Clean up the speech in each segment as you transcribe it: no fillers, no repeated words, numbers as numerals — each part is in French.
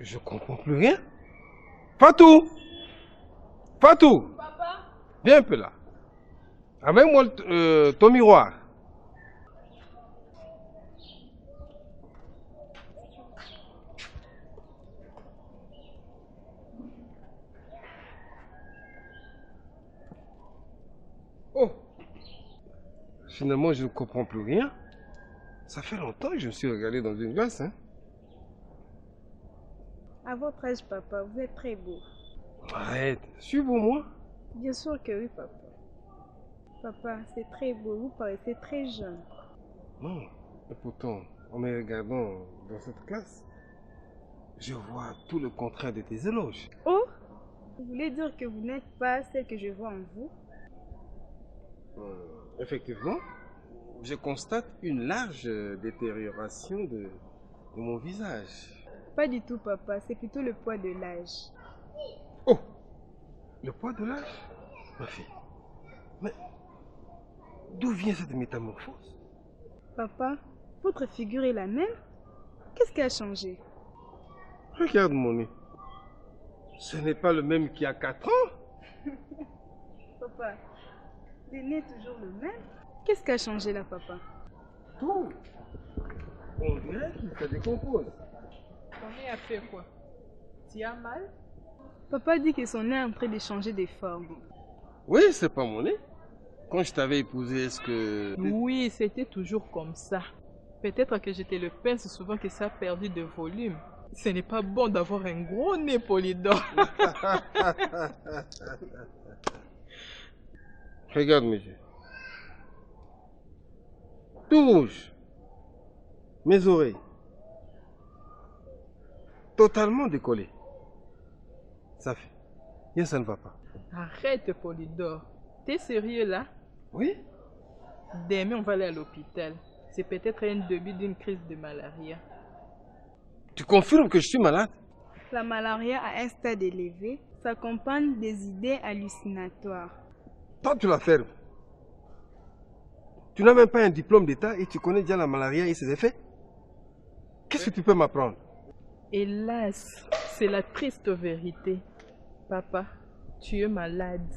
Je comprends plus rien. Fatou! Fatou! Papa? Viens un peu là. Amène-moi ton miroir. Oh! Finalement, je ne comprends plus rien. Ça fait longtemps que je me suis regardé dans une glace, hein? À votre âge, papa, vous êtes très beau. Arrête, suis-vous moi? Bien sûr que oui, papa. Papa, c'est très beau, vous paraissez très jeune. Non, et pourtant, en me regardant dans cette classe, je vois tout le contraire de tes éloges. Oh! Vous voulez dire que vous n'êtes pas celle que je vois en vous? Effectivement, je constate une large détérioration de mon visage. Pas du tout, papa, c'est plutôt le poids de l'âge. Oh! Le poids de l'âge? Ma fille, mais d'où vient cette métamorphose? Papa, votre figure est la même? Qu'est-ce qui a changé? Regarde mon nez. Ce n'est pas le même qu'il y a 4 ans. Papa, le nez est toujours le même? Qu'est-ce qui a changé là, papa? Tout. On dirait qu'il se décompose. Ton nez a fait quoi? Tu as mal? Papa dit que son nez est en train de changer de forme. Oui, c'est pas mon nez. Quand je t'avais épousé, est-ce que... Oui, c'était toujours comme ça. Peut-être que je te le pince souvent que ça a perdu de volume. Ce n'est pas bon d'avoir un gros nez, Polydore. Regarde mes yeux. Tout rouge. Mes oreilles. Totalement décollées. Ça fait. Bien, ça ne va pas. Arrête, Polydore. T'es sérieux là? Oui? Demain, on va aller à l'hôpital. C'est peut-être un début d'une crise de malaria. Tu confirmes que je suis malade? La malaria à un stade élevé s'accompagne des idées hallucinatoires. Toi, tu la fermes. Tu n'as même pas un diplôme d'état et tu connais déjà la malaria et ses effets? Qu'est-ce que tu peux m'apprendre? Hélas, c'est la triste vérité. Papa, tu es malade.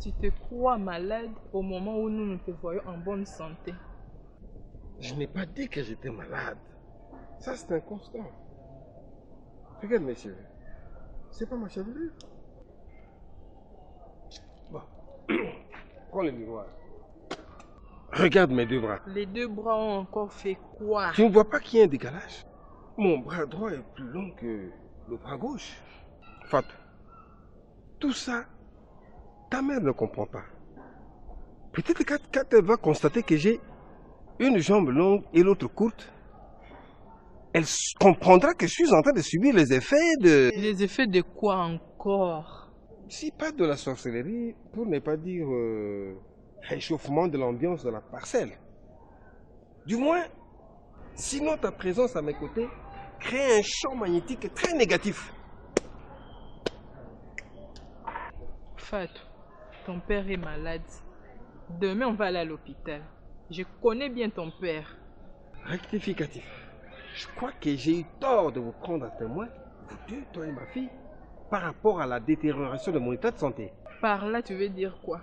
Tu te crois malade au moment où nous te voyons en bonne santé. Je n'ai pas dit que j'étais malade. Ça, c'est un constat. Regarde mes cheveux. C'est pas ma chevelure. Bon. Prends le miroir. Regarde mes deux bras. Les deux bras ont encore fait quoi? Tu ne vois pas qu'il y a un décalage? Mon bras droit est plus long que le bras gauche. Fatou, tout ça, ta mère ne comprend pas. Peut-être quand elle va constater que j'ai une jambe longue et l'autre courte, elle comprendra que je suis en train de subir les effets de... Les effets de quoi encore? Si pas de la sorcellerie, pour ne pas dire réchauffement de l'ambiance de la parcelle. Du moins, sinon ta présence à mes côtés crée un champ magnétique très négatif. Fatou, ton père est malade. Demain, on va aller à l'hôpital. Je connais bien ton père. Rectificatif. Je crois que j'ai eu tort de vous prendre à témoin, vous deux, toi et ma fille, par rapport à la détérioration de mon état de santé. Par là, tu veux dire quoi?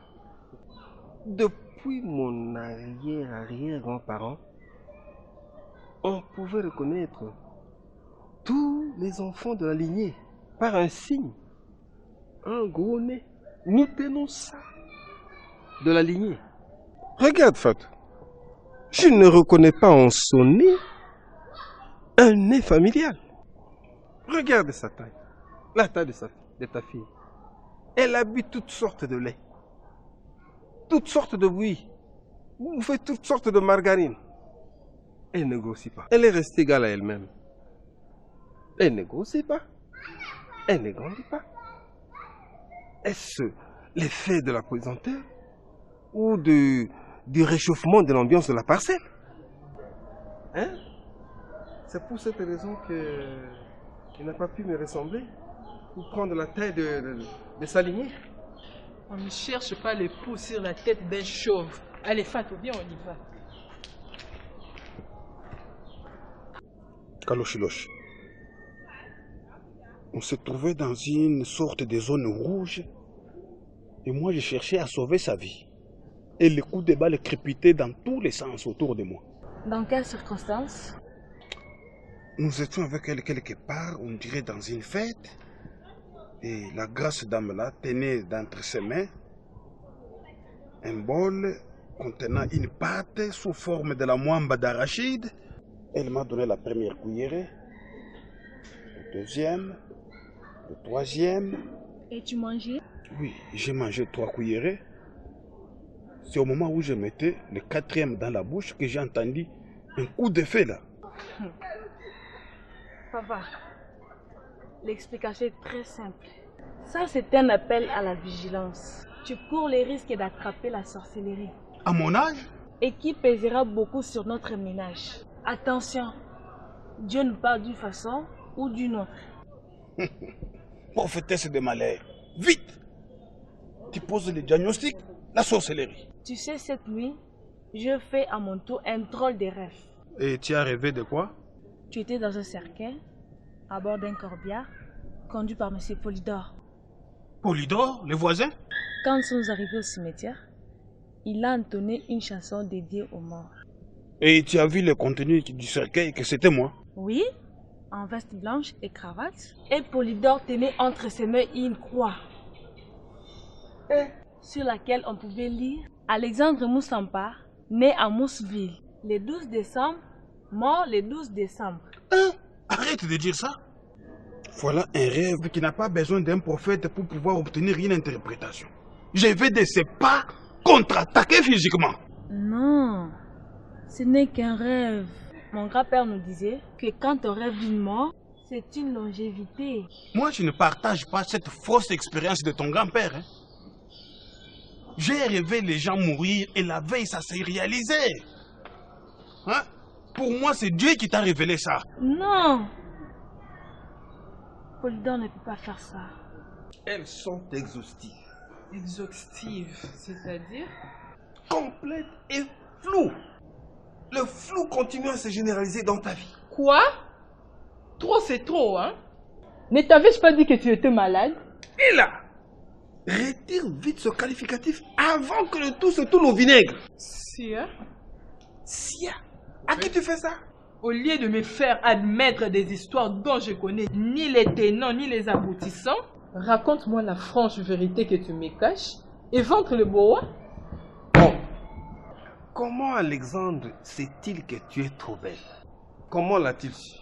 Depuis mon arrière-grand-parent, on pouvait reconnaître tous les enfants de la lignée par un signe, un gros nez. Nous tenons ça de la lignée. Regarde, Fatou. Je ne reconnais pas en son nez un nez familial. Regarde sa taille, la taille de ta fille. Elle a bu toutes sortes de lait, toutes sortes de bouillies, vous faites toutes sortes de margarine. Elle ne grossit pas. Elle est restée égale à elle-même. Elle ne grossit pas. Elle ne grandit pas. Est-ce l'effet de la pesanteur ou du réchauffement de l'ambiance de la parcelle? Hein? C'est pour cette raison qu'il n'a pas pu me ressembler ou prendre la taille de s'aligner. On ne cherche pas les pouces sur la tête d'un chauve. Allez, Fatou, viens, on y va. Kaloshiloche, on se trouvait dans une sorte de zone rouge et moi je cherchais à sauver sa vie. Et les coups de balle crépitaient dans tous les sens autour de moi. Dans quelles circonstances? Nous étions avec elle quelque part, on dirait dans une fête, et la grasse dame-là tenait d'entre ses mains un bol contenant une pâte sous forme de la moamba d'arachide. Elle m'a donné la première cuillerée, la deuxième, la troisième. Et tu mangeais? Oui, j'ai mangé 3 cuillerées. C'est au moment où je mettais le 4e dans la bouche que j'ai entendu un coup de feu là. Papa, l'explication est très simple. Ça, c'est un appel à la vigilance. Tu cours les risques d'attraper la sorcellerie. À mon âge? Et qui pèsera beaucoup sur notre ménage. Attention, Dieu nous parle d'une façon ou d'une autre. Prophétesse de malheur, vite! Tu poses le diagnostic, la sorcellerie. Tu sais, cette nuit, je fais à mon tour un drôle de rêve. Et tu as rêvé de quoi? Tu étais dans un cercueil, à bord d'un corbillard, conduit par M. Polydore. Polydore, le voisin? Quand nous sommes arrivés au cimetière, il a entonné une chanson dédiée aux morts. Et tu as vu le contenu du cercueil, que c'était moi? Oui, en veste blanche et cravate. Et Polydore tenait entre ses mains une croix, sur laquelle on pouvait lire Alexandre Moussampa, né à Moussville, le 12 décembre, mort le 12 décembre. Hein? Arrête de dire ça. Voilà un rêve qui n'a pas besoin d'un prophète pour pouvoir obtenir une interprétation. Je vais de ses pas contre-attaquer physiquement. Non, ce n'est qu'un rêve. Mon grand-père nous disait que quand on rêve d'une mort, c'est une longévité. Moi, je ne partage pas cette fausse expérience de ton grand-père. Hein. J'ai rêvé les gens mourir et la veille, ça s'est réalisé. Hein? Pour moi, c'est Dieu qui t'a révélé ça. Non, Polydore ne peut pas faire ça. Elles sont exhaustives. Exhaustive, c'est-à-dire? Complète et floue. Le flou continue à se généraliser dans ta vie. Quoi? Trop, c'est trop, hein? Ne t'avais-je pas dit que tu étais malade? Et là, retire vite ce qualificatif avant que le tout se tourne au vinaigre. Sia? Sia, à qui tu fais ça? Au lieu de me faire admettre des histoires dont je connais ni les tenants ni les aboutissants, raconte-moi la franche vérité que tu me caches et ventre le boa. Bon, comment Alexandre sait-il que tu es trop belle? Comment l'a-t-il su?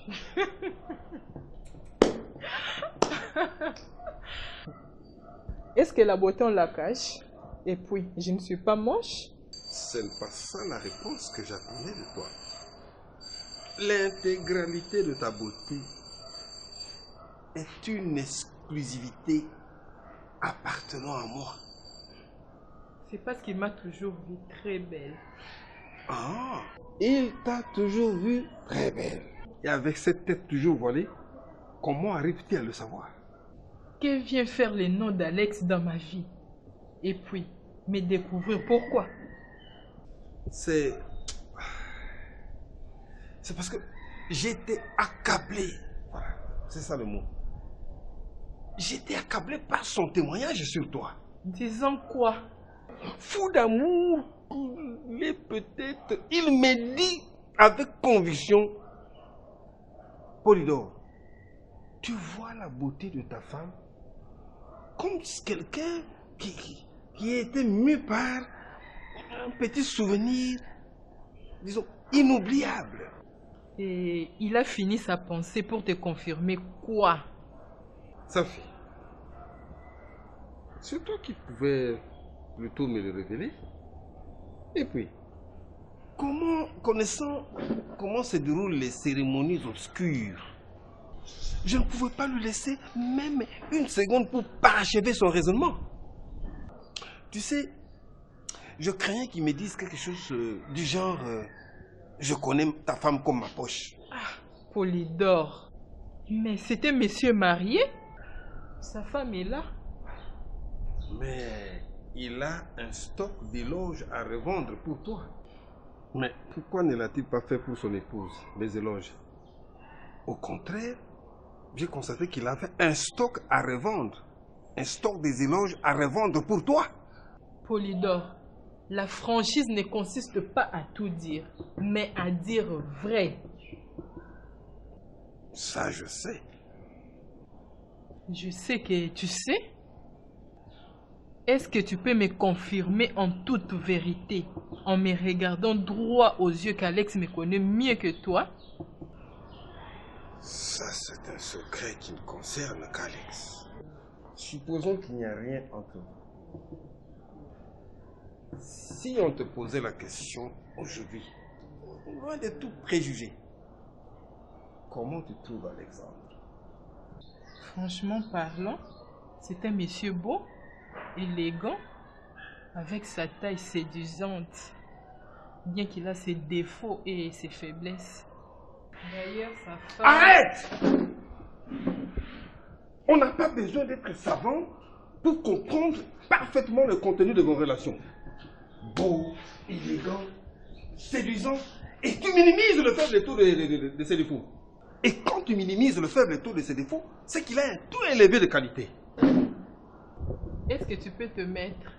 Est-ce que la beauté on la cache? Et puis, je ne suis pas moche? Ce n'est pas ça la réponse que j'attendais de toi. L'intégralité de ta beauté est une exclusivité appartenant à moi. C'est parce qu'il m'a toujours vue très belle. Ah, il t'a toujours vue très belle. Et avec cette tête toujours voilée, comment arrives-tu à le savoir? Que vient faire le nom d'Alex dans ma vie? Et puis, me découvrir pourquoi? C'est parce que j'étais accablé. Voilà, c'est ça le mot. J'étais accablé par son témoignage sur toi. Disons quoi? Fou d'amour, mais peut-être, il me dit avec conviction, Polydore, tu vois la beauté de ta femme comme quelqu'un qui a été mu par un petit souvenir, disons, inoubliable. Et il a fini sa pensée pour te confirmer quoi? Safi, c'est toi qui pouvais plutôt me le révéler. Et puis, connaissant comment se déroulent les cérémonies obscures, je ne pouvais pas lui laisser même une seconde pour parachever son raisonnement. Tu sais, je craignais qu'il me dise quelque chose du genre je connais ta femme comme ma poche. Ah, Polydore. Mais c'était monsieur marié? Sa femme est là. Mais il a un stock d'éloges à revendre pour toi. Mais pourquoi ne l'a-t-il pas fait pour son épouse, les éloges? Au contraire, j'ai constaté qu'il avait un stock à revendre. Un stock des éloges à revendre pour toi. Polydore, la franchise ne consiste pas à tout dire, mais à dire vrai. Ça, je sais. Je sais que tu sais. Est-ce que tu peux me confirmer en toute vérité, en me regardant droit aux yeux, qu'Alex me connaît mieux que toi? Ça, c'est un secret qui ne concerne qu'Alex. Supposons qu'il n'y a rien entre vous. Si on te posait la question aujourd'hui, loin de tout préjugé, comment tu trouves Alexandre? Franchement parlant, c'est un monsieur beau, élégant, avec sa taille séduisante, bien qu'il a ses défauts et ses faiblesses. D'ailleurs, sa femme... Arrête! On n'a pas besoin d'être savant pour comprendre parfaitement le contenu de vos relations. Beau, élégant, séduisant, et tu minimises le faible taux de ses défauts. Et quand tu minimises le faible taux de ses défauts, c'est qu'il a un taux élevé de qualité. Est-ce que tu peux te mettre?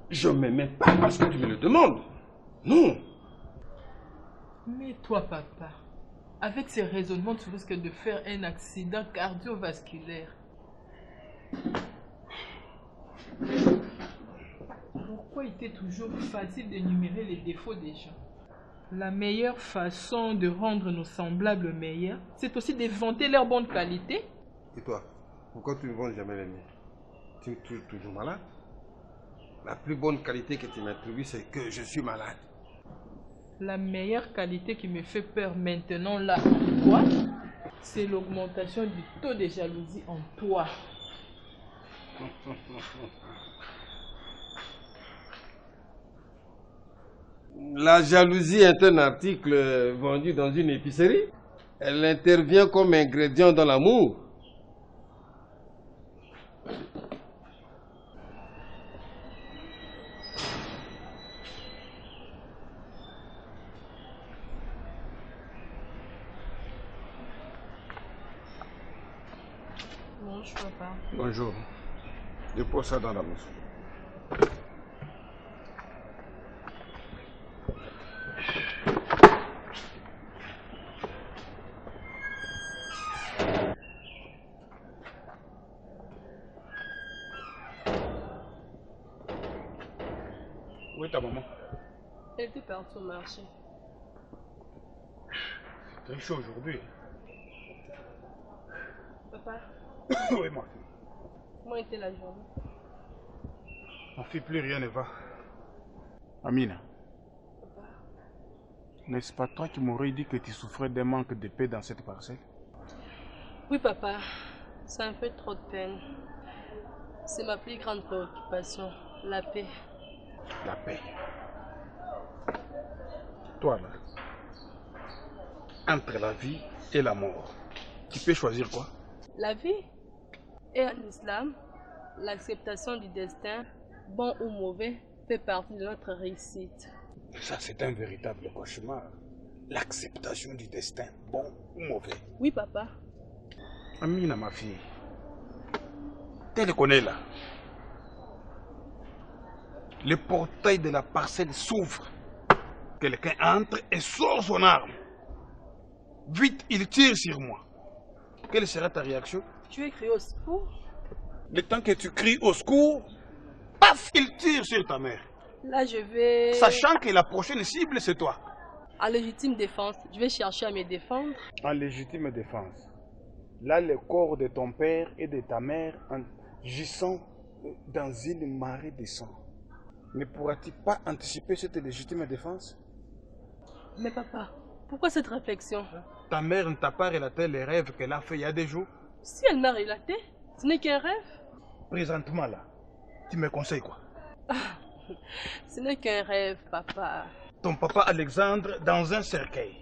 Je ne me mets pas parce que tu me le demandes. Non. Mais toi, papa, avec ces raisonnements, tu risques de faire un accident cardiovasculaire. Pourquoi il était toujours facile d'énumérer les défauts des gens? La meilleure façon de rendre nos semblables meilleurs, c'est aussi de vanter leurs bonnes qualités. Et toi, pourquoi tu ne vantes jamais les miens? Tu me trouves toujours malade? La plus bonne qualité que tu m'attribues, c'est que je suis malade. La meilleure qualité qui me fait peur maintenant là en toi, c'est l'augmentation du taux de jalousie en toi. La jalousie est un article vendu dans une épicerie. Elle intervient comme ingrédient dans l'amour. Bonjour, papa. Bonjour. Dépose ça dans la maison. Où est ta maman? Elle était partie au marché. C'est très chaud aujourd'hui. Papa, Oui, moi. comment était la journée? Ma fille, plus rien ne va. Amina, n'est-ce pas toi qui m'aurais dit que tu souffrais d'un manque de paix dans cette parcelle? Oui, papa. Ça me fait trop de peine. C'est ma plus grande préoccupation, la paix. La paix. Toi là, entre la vie et la mort, tu peux choisir quoi? La vie. Et en islam, l'acceptation du destin, bon ou mauvais, fait partie de notre réussite. Ça, c'est un véritable cauchemar. L'acceptation du destin, bon ou mauvais. Oui, papa. Amina, ma fille, tu le connais là. Le portail de la parcelle s'ouvre. Quelqu'un entre et sort son arme. Vite, il tire sur moi. Quelle sera ta réaction? Tu es crié au secours? Le temps que tu cries au secours, paf, il tire sur ta mère. Là, je vais... Sachant que la prochaine cible, c'est toi. En légitime défense, je vais chercher à me défendre. En légitime défense. Là, le corps de ton père et de ta mère gissant dans une marée de sang. Ne pourras-tu pas anticiper cette légitime défense? Mais papa, pourquoi cette réflexion? Ta mère ne t'a pas relaté les rêves qu'elle a fait il y a des jours? Si elle m'a relaté, ce n'est qu'un rêve. Présentement là, tu me conseilles quoi? Ce n'est qu'un rêve, papa. Ton papa Alexandre dans un cercueil.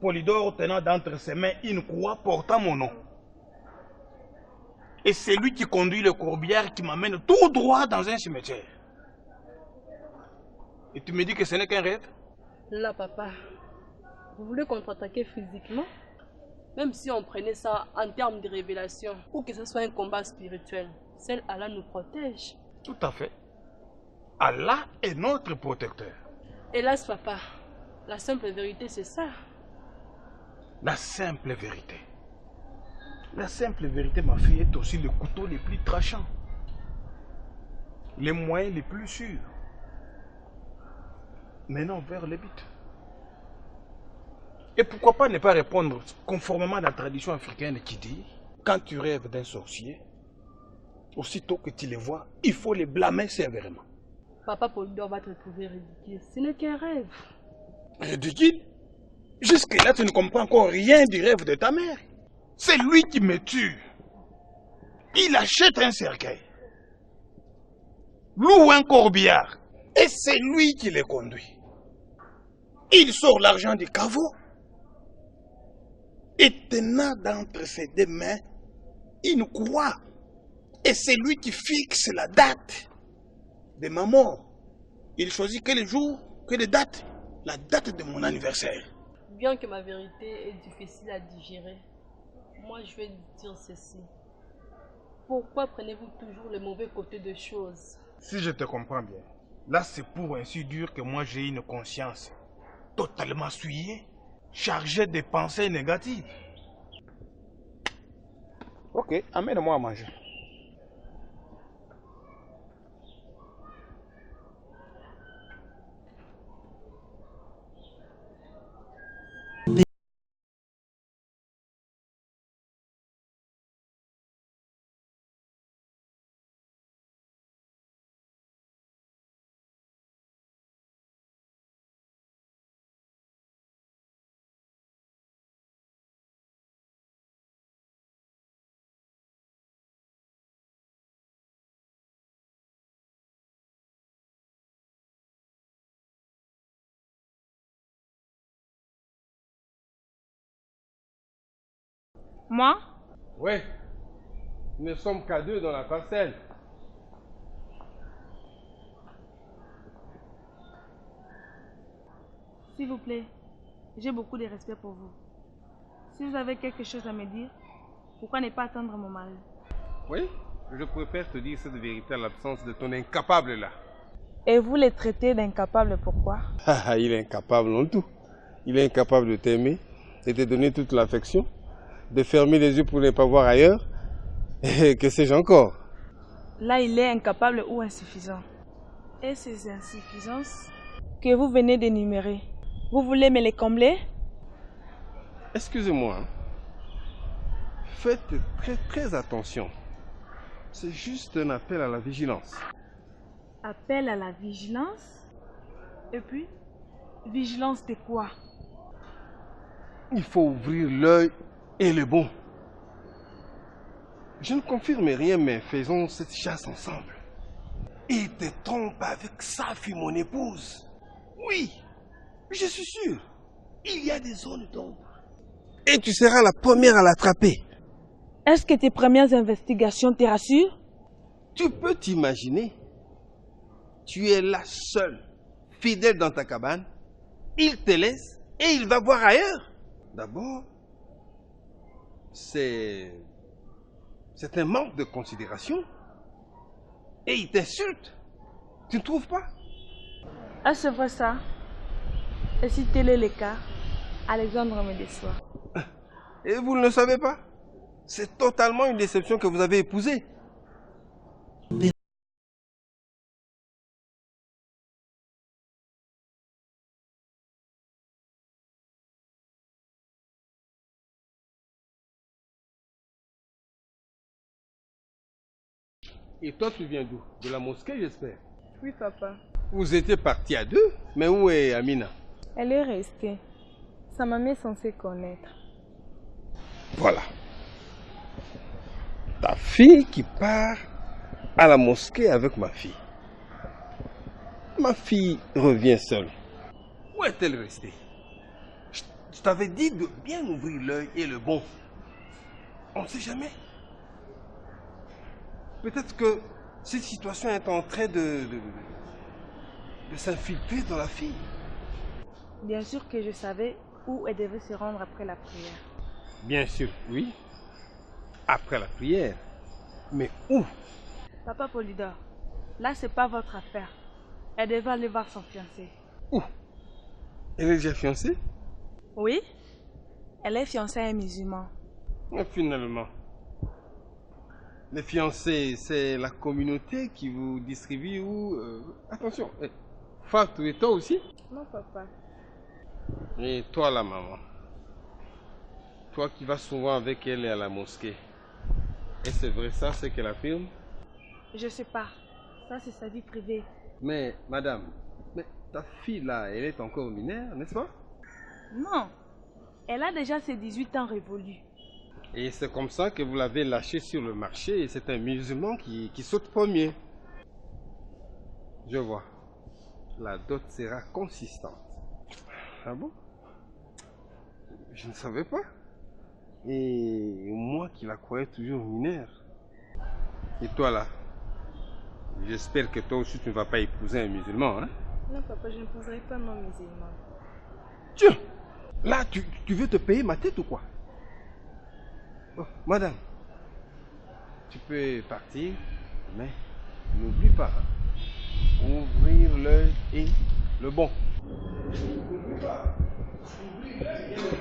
Polydore tenant d'entre ses mains une croix portant mon nom. Et c'est lui qui conduit le courbière qui m'amène tout droit dans un cimetière. Et tu me dis que ce n'est qu'un rêve? Là, papa, vous voulez contre-attaquer physiquement? Même si on prenait ça en termes de révélation, ou que ce soit un combat spirituel, celle Allah nous protège. Tout à fait. Allah est notre protecteur. Hélas, papa, la simple vérité, c'est ça. La simple vérité. La simple vérité, ma fille, est aussi le couteau le plus tranchant. Les moyens les plus sûrs. Maintenant, vers le but. Et pourquoi pas ne pas répondre conformément à la tradition africaine qui dit, quand tu rêves d'un sorcier, aussitôt que tu les vois, il faut les blâmer sévèrement. Papa Polydore va te trouver ridicule. Ce n'est qu'un rêve. Ridicule? Jusque-là, tu ne comprends encore rien du rêve de ta mère. C'est lui qui me tue. Il achète un cercueil, loue un corbillard, et c'est lui qui les conduit. Il sort l'argent du caveau, et tenant d'entre ses deux mains une croix, et c'est lui qui fixe la date de ma mort. Il choisit que le jour, que les dates, la date de mon anniversaire. Bien que ma vérité est difficile à digérer, moi je vais dire ceci. Pourquoi prenez-vous toujours le mauvais côté des choses? Si je te comprends bien, là c'est pour ainsi dire que moi j'ai une conscience totalement souillée, chargée de pensées négatives. Ok, amène-moi à manger. Moi? Ouais, nous ne sommes qu'à deux dans la parcelle. S'il vous plaît, j'ai beaucoup de respect pour vous. Si vous avez quelque chose à me dire, pourquoi ne pas attendre mon mari? Oui, je préfère te dire cette vérité à l'absence de ton incapable là. Et vous les traitez d'incapables, pourquoi? Il est incapable en tout. Il est incapable de t'aimer, de te donner toute l'affection, de fermer les yeux pour ne pas voir ailleurs, et que sais-je encore. Là, il est incapable ou insuffisant. Et ces insuffisances que vous venez d'énumérer, vous voulez me les combler? Excusez-moi. Faites très attention. C'est juste un appel à la vigilance. Appel à la vigilance? Et puis, vigilance de quoi? Il faut ouvrir l'œil et le bon. Je ne confirme rien, mais faisons cette chasse ensemble. Il te trompe avec sa fille, mon épouse. Oui, je suis sûr. Il y a des zones d'ombre. Et tu seras la première à l'attraper. Est-ce que tes premières investigations te rassurent? Tu peux t'imaginer. Tu es la seule, fidèle dans ta cabane. Il te laisse et il va voir ailleurs. D'abord, c'est un manque de considération. Et il t'insulte. Tu ne trouves pas? Est-ce vrai ça? Et si tel est le cas, Alexandre me déçoit. Et vous ne le savez pas? C'est totalement une déception que vous avez épousée. Et toi, tu viens d'où? De la mosquée, j'espère. Oui, papa. Vous étiez partis à deux, mais où est Amina? Elle est restée. Sa maman est censée connaître. Voilà. Ta fille qui part à la mosquée avec ma fille. Ma fille revient seule. Où est-elle restée? Je t'avais dit de bien ouvrir l'œil et le bon. On ne sait jamais. Peut-être que cette situation est en train de s'infiltrer dans la fille. Bien sûr que je savais où elle devait se rendre après la prière. Bien sûr, oui. Après la prière. Mais où? Papa Polydore, là c'est pas votre affaire. Elle devait aller voir son fiancé. Où? Elle est déjà fiancée? Oui, elle est fiancée à un musulman. Et finalement, les fiancés, c'est la communauté qui vous distribue ou... Attention, Fatou, et toi aussi? Non, papa. Et toi la maman? Toi qui vas souvent avec elle à la mosquée. Et c'est vrai ça, c'est qu'elle affirme? Je sais pas. Ça c'est sa vie privée. Mais madame, ta fille là, elle est encore mineure, n'est-ce pas? Non. Elle a déjà ses 18 ans révolus. Et c'est comme ça que vous l'avez lâchée sur le marché et c'est un musulman qui saute premier. Je vois. La dot sera consistante. Ah bon? Je ne savais pas. Et moi qui la croyais toujours mineure. Et toi là? J'espère que toi aussi tu ne vas pas épouser un musulman, hein? Non, papa, je n'épouserai pas mon musulman. Tiens! Là, tu veux te payer ma tête ou quoi? Oh, madame, tu peux partir, mais n'oublie pas, hein, ouvrir l'œil et le bon. N'oublie pas, ouvrir l'œil et le bon.